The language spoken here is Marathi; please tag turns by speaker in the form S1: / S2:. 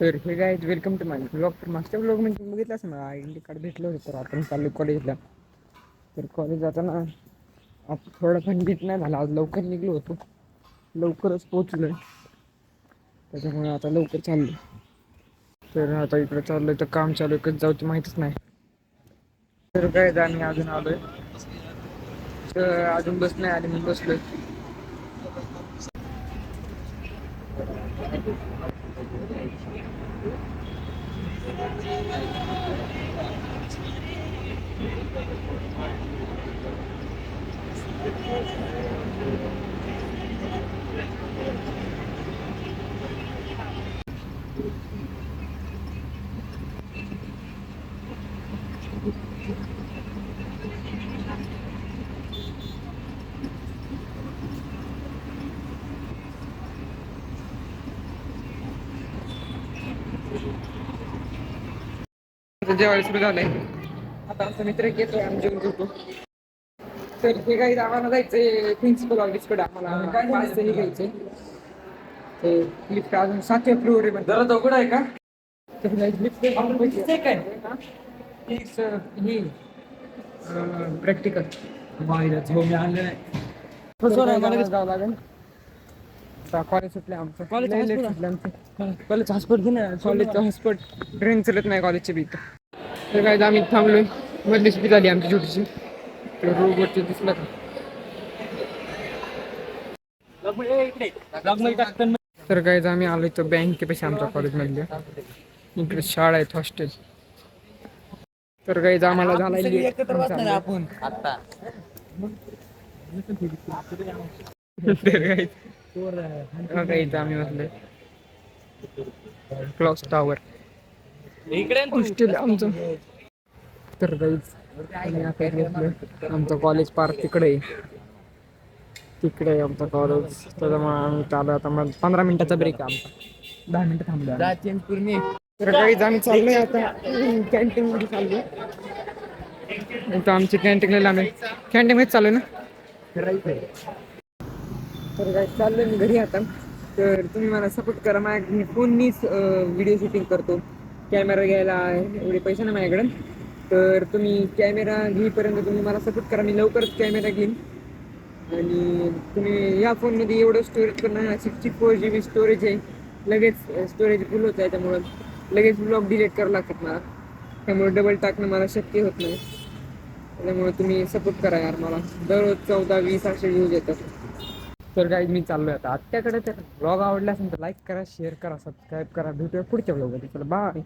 S1: तर हे काय वेलकम टू माय ब्लॉग. तर मागच्या ब्लॉग म्हणजे बघितलं असं ना आय डी कार्ड भेटलं होतं. तर आपण चाललो कॉलेजला. तर कॉलेज जाताना आता थोडं थंडीत नाही झालं. आज लवकर निघलो होतो, लवकरच पोचलो आहे. त्याच्यामुळे आता लवकर चाललो. तर आता इकडे चाललोय तर काम चालू आहे, कधी जाऊ ते माहीतच नाही. तर काय आम्ही अजून आलोय, तर अजून बस नाही आली म्हणून बसलोय. जेवायला सुरू झालंय. आता आमचा मित्र येतोय, आम्ही जेवण करतो. तर हे काही आम्हाला जायचंय प्रिन्सिपल ऑफिसकडे. आम्हाला काय पाचही घ्यायचंय. ते लिफ्ट अजून 7व्या फ्लोअर आहे. जरा चौकड आहे का? तर लिफ्ट काय तीच ही प्रॅक्टिकल मी आणलं नाही. जावं लागेल. कॉलेज सुटले आमचं. कॉलेज सुटलं आमचं. कॉलेज हॉस्पिट घे ना. कॉलेजचं हॉस्पिट ट्रेन चलत नाही कॉलेजच्या बी. तर काय आम्ही थांबलोय. मधली सुट्टी झाली आमची छोटीशी. तर रोडवरती दिसलं का? तर काय आम्ही आलो तर बँकेपेक्षा आमच्या कॉलेजमधल्या. इकडे शाळा आहेत, हॉस्टेल. तर काही आम्हाला झाला आपण आता काही आम्ही म्हटलं क्लॉक टावर इकडे हॉस्टेल आमचं. तर काही आमचं कॉलेज पार्क तिकडे आमचं कॉलेज. त्याच्यामुळे आम्ही चालू आता मग 15 मिनिटाचा ब्रेक आहे आमचा. 10 मिनिटं थांबलो. तर काही आम्ही चाललोय आता कॅन्टीन मध्ये चाललोय. आता आमची कॅन्टीनला लांब कॅन्टीन मध्ये चालू ना. तर काय चाललोय मी घरी आता. तर तुम्ही मला सपोर्ट करा. मी फोननीच व्हिडिओ शूटिंग करतो. कॅमेरा घ्यायला एवढे पैसे ना माझ्याकडे. तर तुम्ही कॅमेरा घेईपर्यंत तुम्ही मला सपोर्ट करा. मी लवकरच कॅमेरा घेईन. आणि तुम्ही या फोनमध्ये एवढं स्टोरेज पण नाही, 64 GB स्टोरेज आहे. लगेच स्टोरेज फुल होत आहे, त्यामुळं लगेच ब्लॉग डिलीट करावं लागतात मला. त्यामुळे डबल टाकणं मला शक्य होत नाही. त्यामुळे तुम्ही सपोर्ट करा यार मला. दररोज 14-20 असे व्ह्यूज येतात. तर काय मी चाललोय आता आत्याकडे. तर ब्लॉग आवडला असेल तर लाईक करा, शेअर करा, सबस्क्राईब करा. भेटूया पुढच्या ब्लॉगमध्ये. चला बाय.